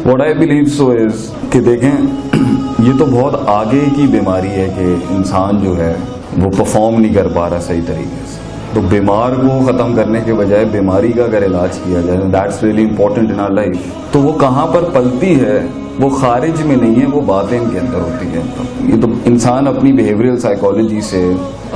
What I believe so is کہ دیکھیں یہ تو بہت آگے کی بیماری ہے کہ انسان جو ہے وہ پرفارم نہیں کر پا رہا صحیح طریقے سے. تو بیمار کو ختم کرنے کے بجائے بیماری کا اگر علاج کیا جائے that's really important in our life. تو وہ کہاں پر پلتی ہے وہ خارج میں نہیں ہے, وہ باطن کے اندر ہوتی ہے. یہ تو انسان اپنی بیہیویئرل سائیکالوجی سے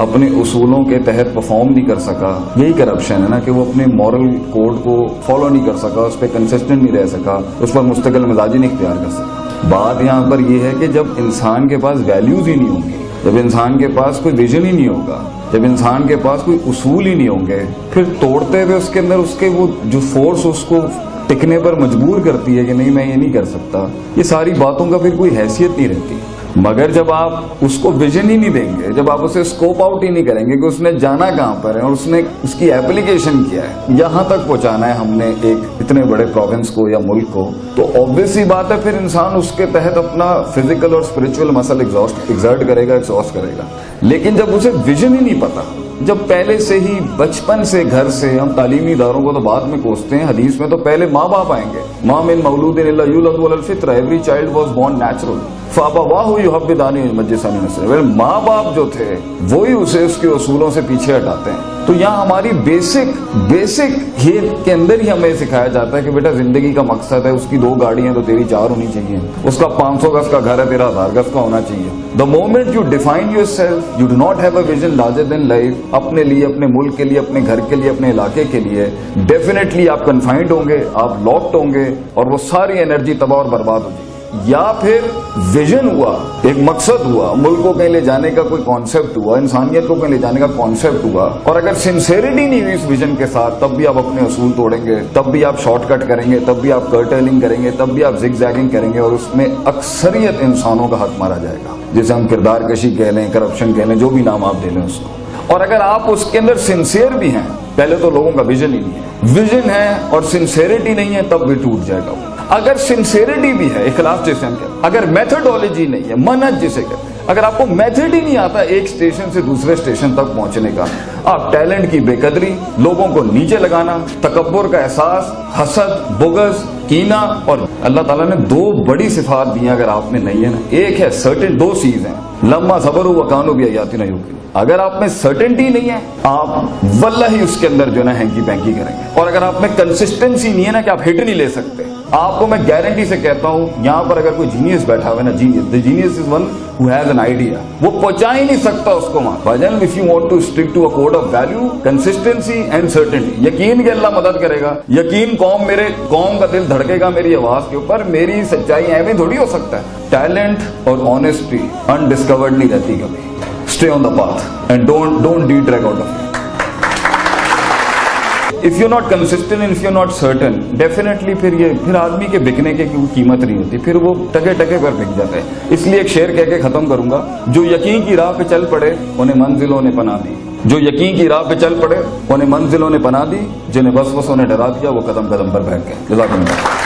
اپنے اصولوں کے تحت پرفارم نہیں کر سکا. یہی کرپشن ہے نا کہ وہ اپنے مورل کوڈ کو فالو نہیں کر سکا, اس پہ کنسسٹنٹ نہیں رہ سکا, اس پر مستقل مزاجی نہیں اختیار کر سکا. بات یہاں پر یہ ہے کہ جب انسان کے پاس ویلیوز ہی نہیں ہوں گی, جب انسان کے پاس کوئی ویژن ہی نہیں ہوگا, جب انسان کے پاس کوئی اصول ہی نہیں ہوں گے, پھر توڑتے ہوئے اس کے اندر اس کے وہ جو فورس اس کو ٹکنے پر مجبور کرتی ہے کہ نہیں میں یہ نہیں کر سکتا, یہ ساری باتوں کا پھر کوئی حیثیت نہیں رہتی. مگر جب آپ اس کو ویژن ہی نہیں دیں گے, جب آپ اسے اسکوپ آؤٹ ہی نہیں کریں گے کہ اس نے جانا کہاں پر ہے اور اس نے اس کی ایپلیکیشن کیا ہے, یہاں تک پہنچانا ہے ہم نے ایک اتنے بڑے پروونس کو یا ملک کو, تو obvious سی بات ہے پھر انسان اس کے تحت اپنا فزیکل اور اسپرچل مسل ایگزرٹ کرے گا, ایکسہاسٹ کرے گا. لیکن جب اسے ویژن ہی نہیں پتا, جب پہلے سے ہی بچپن سے گھر سے ہم تعلیمی اداروں کو تو بعد میں کوستے ہیں, حدیث میں تو پہلے ماں باپ آئیں گے. ماں من مولود الا یولد علی الفطرہ, every child was born natural فابواہ یحودانہ یمجسانہ نصرانہ. ماں باپ جو تھے وہی اسے اس کے اصولوں سے پیچھے ہٹاتے ہیں. تو یہاں ہماری بیسک یہ کے اندر ہی ہمیں سکھایا جاتا ہے کہ بیٹا زندگی کا مقصد ہے, اس کی 2 گاڑیاں تو تیری 4 ہونی چاہیے, اس کا 500 گز کا گھر ہے, تیرا 1000 گز کا ہونا چاہیے. The moment you define your self, you do not have a vision larger then life, اپنے لیے, اپنے ملک کے لیے, اپنے گھر کے لیے, اپنے علاقے کے لیے, ڈیفینیٹلی آپ کنفائنڈ ہوں گے, آپ لاکڈ ہوں گے اور وہ ساری انرجی تباہ اور برباد ہو جائے گی. یا پھر ویژن ہوا, ایک مقصد ہوا, ملک کو کہیں لے جانے کا کوئی کانسیپٹ ہوا, انسانیت کو کہیں لے جانے کا کانسیپٹ ہوا, اور اگر سنسیئرٹی نہیں ہوئی اس ویژن کے ساتھ, تب بھی آپ اپنے اصول توڑیں گے, تب بھی آپ شارٹ کٹ کریں گے, تب بھی آپ کرٹیلنگ کریں گے, تب بھی آپ زگ زیگنگ کریں گے, اور اس میں اکثریت انسانوں کا حق مارا جائے گا, جسے ہم کردار کشی کہہ لیں, کرپشن کہہ لیں, جو بھی نام آپ دے لیں اس کو. اور اگر آپ اس کے اندر سنسیئر بھی ہیں, پہلے تو لوگوں کا ویژن ہی نہیں ہے, ویژن ہے اور سنسیئرٹی نہیں ہے, تب بھی ٹوٹ جائے گا. اگر سنسیئرٹی بھی ہے, اخلاص جیسے ہم کہتے ہیں, اگر میتھڈولوجی نہیں ہے, منہج جسے کہتے ہیں, اگر آپ کو میتھڈ ہی نہیں آتا ایک اسٹیشن سے دوسرے اسٹیشن تک پہنچنے کا, آپ ٹیلنٹ کی بے قدری, لوگوں کو نیچے لگانا, تکبر کا احساس, حسد, بغض, کینہ, اور اللہ تعالیٰ نے 2 بڑی صفات دی ہیں اگر آپ میں نہیں ہے نا, ایک ہے سرٹن, 2 چیز ہیں, لما صبروا وکانوا بآیاتنا یوقنون. اگر آپ میں سرٹنٹی نہیں ہے, آپ واللہ ہی اس کے اندر جو ہے نا ہینکی پینکی کریں گے. اور اگر آپ میں کنسسٹنسی نہیں ہے نا کہ آپ ہٹ نہیں لے سکتے, آپ کو میں گارنٹی سے کہتا ہوں یہاں پر اگر کوئی جینیس بیٹھا ہوا ہے نا, genius is one who has an idea, وہ پہنچا ہی نہیں سکتا اس کو وہاں. بھائی if you want to stick to a code of value, consistency and certainty, یقین کہ اللہ مدد کرے گا, یقین میرے قوم کا دل دھڑکے گا میری آواز کے اوپر, میری سچائی ایویں تھوڑی ہو سکتا ہے. ٹیلنٹ اور آنےسٹی انڈسکورڈ نہیں رہتی کبھی. Stay on the path and don't detrack out of it. If you're not consistent and if you're not certain, definitely پھر آدمی کے بکنے کی قیمت نہیں ہوتی, پھر وہ ٹکے پر بک جاتا ہے. اس لیے ایک شعر کہہ کے ختم کروں گا, جو یقین کی راہ پہ چل پڑے انہیں منزلوں نے پناہ دی, جو یقین کی راہ پہ چل پڑے انہیں منزلوں نے پناہ دی, جنہیں وسوسوں نے ڈرا دیا وہ قدم پر بیٹھ گئے. جزاک اللہ.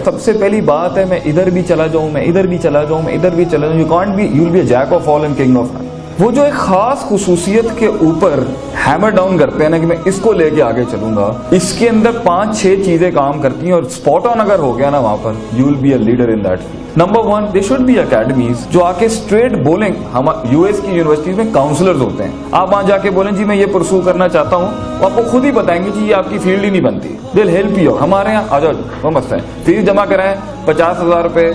سب سے پہلی بات ہے, میں ادھر بھی چلا جاؤں, میں ادھر بھی چلا جاؤں, میں ادھر بھی چلا جاؤں, you will be a jack of all and king of none. وہ جو ایک خاص خصوصیت کے اوپر ہیمر ڈاؤن کرتے ہیں نا کہ میں اس کو لے کے آگے چلوں گا, اس کے اندر 5-6 چیزیں کام کرتی ہیں, اور اسپاٹ آن اگر ہو گیا نا وہاں پر, you will be a leader in that field. Number 1, they should be academies جو آ کے اسٹریٹ بولیں. ہم یو ایس کی یونیورسٹیز میں کاؤنسلرز ہوتے ہیں, آپ وہاں جا کے بولیں جی میں یہ پرسو کرنا چاہتا ہوں, وہ آپ کو خود ہی بتائیں گے جی یہ آپ کی فیلڈ ہی نہیں بنتی. دے ول ہیلپ یو. ہمارے یہاں آ جاؤ, وہ مسئلہ ہے, فیس جمع کرائیں 50,000 روپے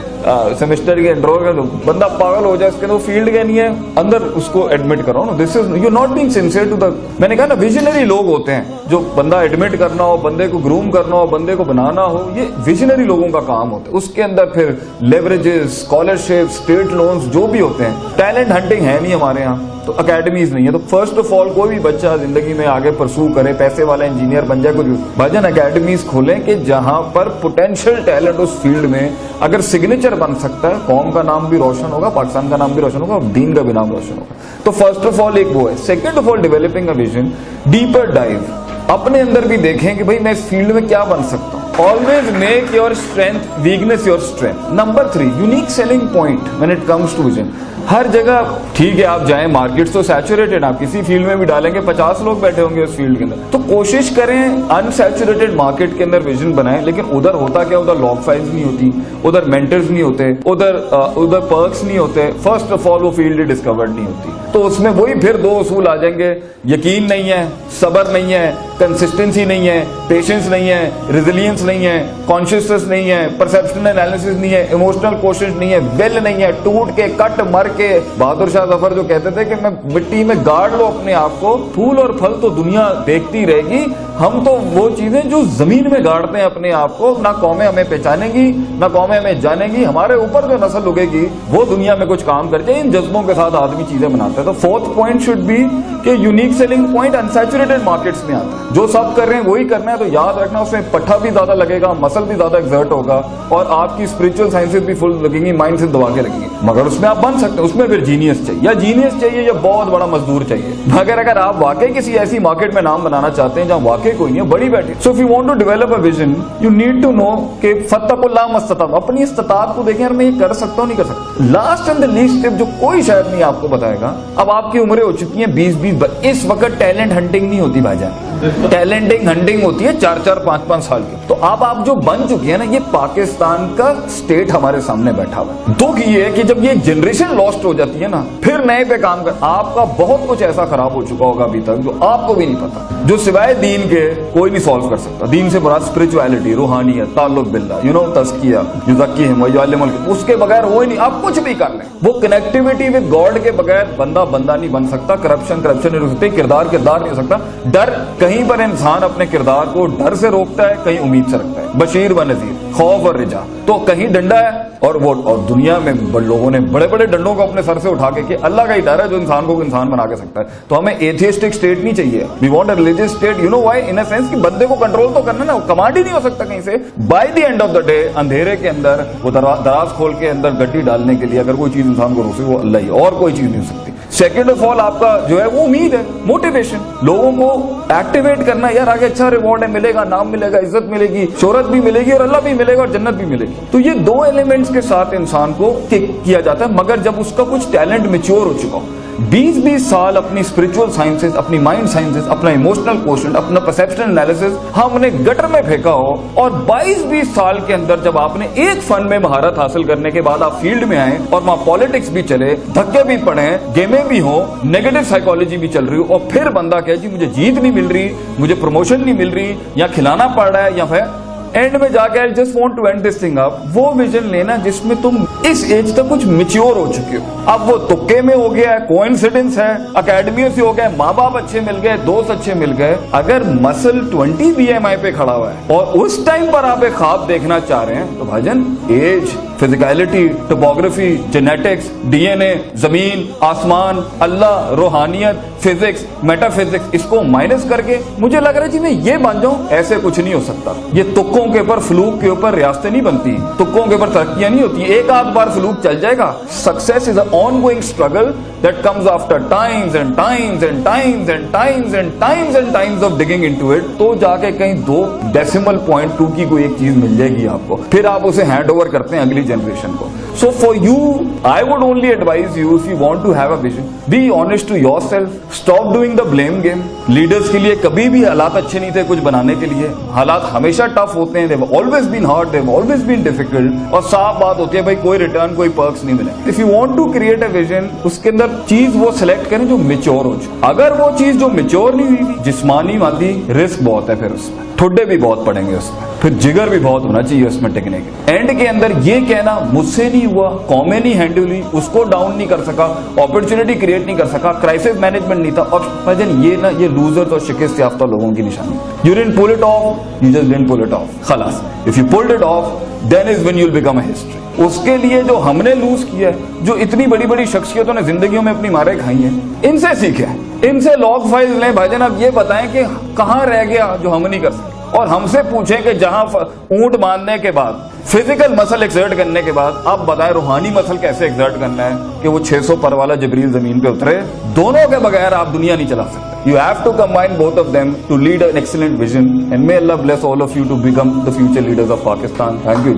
سیمسٹر کے, انرول بندہ پاگل ہو جائے, اس کے اندر فیلڈ کے نہیں ہے, اندر اس کو ایڈمٹ کرو نا. This is you not being sincere to the, میں نے کہا نا ویژنری لوگ ہوتے ہیں, جو بندہ ایڈمٹ کرنا ہو, بندے کو گروم کرنا ہو, بندے کو بنانا ہو, یہ ویژنری لوگوں کا کام ہوتا ہے. اس کے اندر پھر لیوریجز, اسکالرشپ, اسٹیٹ لونز جو بھی ہوتے ہیں. ٹیلنٹ ہنٹنگ ہے نہیں ہمارے یہاں, تو اکیڈمیز نہیں ہے. تو فرسٹ آف آل کوئی بھی بچہ زندگی میں آگے پرسو کرے, پیسے والا انجینئر بن جائے, کچھ بھائی جان اکیڈمیز کھولیں کہ جہاں پر پوٹینشیل ٹیلنٹ اس فیلڈ میں اگر سگنیچر بن سکتا ہے, قوم کا نام بھی روشن ہوگا, پاکستان کا نام بھی روشن ہوگا, اور دین کا بھی نام روشن ہوگا. تو فرسٹ آف آل ایک وہ ہے. Second of all developing a vision, deeper dive, اپنے اندر بھی دیکھیں کہ بھائی میں اس فیلڈ میں کیا بن سکتا ہوں. Always make your strength weakness your strength. Number 3, unique selling point when it comes to vision. ہر جگہ ٹھیک ہے آپ جائیں مارکیٹ تو سیچوریٹڈ, آپ کسی فیلڈ میں بھی ڈالیں گے 50 لوگ بیٹھے ہوں گے اس فیلڈ کے اندر. تو کوشش کریں انسیچوریٹڈ مارکیٹ کے اندر ویژن بنائیں. لیکن ادھر ہوتا کیا, ادھر لاگ فائلز نہیں ہوتی, ادھر مینٹرز نہیں ہوتے, ادھر پرکس نہیں ہوتے. فرسٹ آف آل وہ فیلڈ ڈسکورڈ نہیں ہوتی. تو اس میں وہی پھر 2 اصول آ جائیں گے, یقین نہیں ہے, صبر نہیں ہے, کنسسٹنسی نہیں ہے, پیشنس نہیں ہے, ریزیلینس نہیں ہے, کانشیسنس نہیں ہے, پرسپشن انالیسس نہیں ہے, ایموشنل کوشش نہیں ہے, ول نہیں ہے, ٹوٹ کے کٹ مر کے. بہادر شاہ ظفر جو کہتے تھے کہ میں مٹی میں گاڑ لو اپنے آپ کو, پھول اور پھل تو دنیا دیکھتی رہے گی. ہم تو وہ چیزیں جو زمین میں گاڑتے ہیں اپنے آپ کو, نہ قومیں ہمیں پہچانیں گی, نہ قومیں ہمیں جانیں گی. ہمارے اوپر جو نسل اگے گی وہ دنیا میں کچھ کام کر جائے. ان جذبوں کے ساتھ آدمی چیزیں بناتا ہے. تو 4th پوائنٹ شوڈ بی کہ unique selling point unsaturated markets میں آتا ہے. جو سب کر رہے ہیں وہی کرنا ہے. تو یاد رکھنا اس میں پٹھا بھی زیادہ لگے گا, مسل بھی زیادہ ایکزرٹ ہوگا, اور آپ کی اسپرچل سائنسز بھی فل لگیں گی, مائنڈ سے دبا کے لگیں گی. مگر اس میں آپ بن سکتے ہیں. اس میں پھر جینیس چاہیے, یا جینیس چاہیے یا بہت بڑا مزدور چاہیے. مگر اگر آپ واقعی کسی ایسی مارکیٹ میں نام بنانا چاہتے ہیں جہاں واقعی کوئی نہیں ہے, بڑی بیٹھی. So if you want to develop a vision you need to know کہ فاتقوا اللہ ما استطعتم. اپنی استطاعت کو دیکھیں, میں یہ کر سکتا ہوں نہیں کر سکتا. لاسٹ اینڈ دا لیسٹ ٹپ جو کوئی شاید نہیں آپ کو بتائے گا, اب آپ کی عمریں ہو چکی ہیں 20-20. اس وقت ٹیلنٹ ہنٹنگ نہیں ہوتی بھائی جان, ٹیلنٹنگ ہنٹنگ ہوتی ہے 4-4, 5-5 سال کی. تو اب آپ جو بن چکی ہیں نا, یہ پاکستان کا اسٹیٹ ہمارے سامنے بیٹھا ہوا ہے. دکھ یہ ہے کہ جب یہ جنریشن لاسٹ ہو جاتی ہے نا, پھر نئے پہ کام کر. آپ کا بہت کچھ ایسا خراب ہو چکا ہوگا ابھی تک جو آپ کو بھی نہیں پتا, جو سوائے دین کے کوئی نہیں سالو کر سکتا. دین سے مراد اسپرچویلٹی, روحانیت, تعلق باللہ, تزکیہ, یزکیہم ویعلمہم, اس کے بغیر وہ ہی نہیں. آپ کچھ بھی کر لیں, وہ کنیکٹیوٹی ود گاڈ کے بغیر بندہ نہیں بن سکتا. کرپشن نہیں ہو سکتی, کردار نہیں ہو سکتا. ڈر کہیں پر انسان اپنے کردار کو ڈر سے روکتا ہے, کہیں امید سے رکھتا ہے. بشیر و نذیر, خوف اور رجا. تو کہیں ڈنڈا ہے, اور دنیا میں لوگوں نے بڑے بڑے ڈنڈوں کو اپنے سر سے اٹھا کے کہ اللہ کا ہی ڈر ہے جو انسان کو انسان بنا کے سکتا ہے. تو ہمیں ایتھیسٹک اسٹیٹ نہیں چاہیے. We want a religious state. You know why, in a sense کہ بندے کو کنٹرول تو کرنا نا, کمانڈ ہی نہیں ہو سکتا کہیں سے. By the end of the day اندھیرے کے اندر وہ دراز کھول کے اندر گڈی ڈالنے کے لیے اگر کوئی چیز انسان کو روکے وہ اللہ ہی, اور کوئی چیز نہیں ہو سکتی. سیکنڈ آف آل آپ کا جو ہے وہ امید ہے, موٹیویشن, لوگوں کو ایکٹیویٹ کرنا. یار آگے اچھا ریوارڈ ہے, ملے گا, نام ملے گا, عزت ملے گی, شہرت بھی ملے گی, اور اللہ بھی ملے گا, اور جنت بھی ملے گی. تو یہ 2 ایلیمنٹس کے ساتھ انسان کو کیا جاتا ہے. مگر جب اس کا کچھ ٹیلنٹ میچور ہو چکا ہو, 20-20 سال اپنی اسپرچل سائنسز, اپنی مائنڈ سائنسز, اپنا ایموشنل کوشنٹ, اپنا پرسپشن انالیسز ہم نے گٹر میں پھینکا ہو, اور 22-20 سال کے اندر جب آپ نے ایک فن میں مہارت حاصل کرنے کے بعد آپ فیلڈ میں آئیں, اور وہاں پالیٹکس بھی چلے, دھکے بھی پڑے, گیمیں بھی ہوں, نیگیٹو سائیکالوجی بھی چل رہی ہو, اور پھر بندہ کہے جی مجھے جیت نہیں مل رہی, مجھے پروموشن نہیں مل رہی, یا کھلانا پڑ رہا ہے, یا پھر اینڈ میں جا کے just want to end this thing up. وہ ویژن لینا جس میں تم اس ایج تک کچھ میچور ہو چکے ہو. اب وہ تکے میں ہو گیا ہے, کوئنسیڈنس ہے, اکیڈمیوں سے ہو گیا, ماں باپ اچھے مل گئے, دوست اچھے مل گئے. اگر مسل 20 BMI پہ کھڑا ہوا ہے اور اس ٹائم پر آپ ایک خواب دیکھنا چاہ رہے ہیں, تو بھاجن age, physicality, topography, genetics, DNA, زمین, آسمان, اللہ, روحانیت, فزکس, میٹا فزکس, اس کو مائنس کر کے مجھے لگ رہا ہے جی میں یہ بن جاؤں, ایسے کچھ نہیں ہو سکتا. یہ تکوں کے اوپر, فلوک کے اوپر ریاستیں نہیں بنتی, تکوں کے اوپر ترقیاں نہیں ہوتی. ایک آدھ بار فلوک چل جائے گا. Success is a ongoing struggle that comes after times and times and times and times and times and times of digging into it. تو جا کے کہیں 2.2 کی کوئی ایک چیز مل جائے گی آپ کو, پھر آپ اسے ہینڈ اوور کرتے ہیں اگلی جنریشن کو. So for you, I would only advise you, if you want to have a vision, be honest to yourself. Stop doing the blame game. Leaders کے لیے کبھی بھی حالات اچھے نہیں تھے کچھ بنانے کے لیے. حالات ہمیشہ ٹف ہوتے ہیں. They've always been hard. They've always been difficult. اور صاف بات ہوتی ہے بھائی کوئی ریٹرن, کوئی پرکس نہیں ملے. If you want to create a vision, اس کے اندر چیز وہ سلیکٹ کریں جو میچور ہو چکے. اگر وہ چیز جو میچور نہیں ہوئی, جسمانی مادی رسک بہت ہے, پھر اس میں ٹھڈے بھی بہت پڑیں گے, اس میں پھر جگر بھی بہت ہونا چاہیے اس میں ٹکنے کے. اینڈ کے اندر یہ کہنا مجھ سے نہیں ہوا, قومیں نہیں ہینڈل ہوئی, اس کو ڈاؤن نہیں کر سکا, اپرچونٹی کریٹ نہیں کر سکا, کرائسس مینجمنٹ نہیں تھا. اور یہ لوزرز اور شکست یافتہ لوگوں کی نشانی. You didn't pull it off, you just didn't pull it off. خلاص. If you pulled it off, then is when you'll become a history. اس کے لیے جو ہم نے لوز کیا ہے, جو اتنی بڑی بڑی شخصیتوں نے زندگیوں میں اپنی مارے کھائی ہیں, ان سے سیکھیں, ان سے لاگ فائلز لیں. بھائی جان اب یہ بتائیں کہ کہاں رہ گیا جو ہم نہیں کر سکتے, اور ہم سے پوچھیں کہ جہاں اونٹ باندھنے کے بعد, فزیکل مسل ایکسرٹ کرنے کے بعد, آپ بتائیں روحانی مسل کیسے ایکسرٹ کرنا ہے کہ وہ 600 پر والا جبریل زمین پہ اترے. دونوں کے بغیر آپ دنیا نہیں چلا سکتے. You have to combine both of them to lead an excellent vision, and may Allah bless all of you to become the future leaders of Pakistan. Thank you.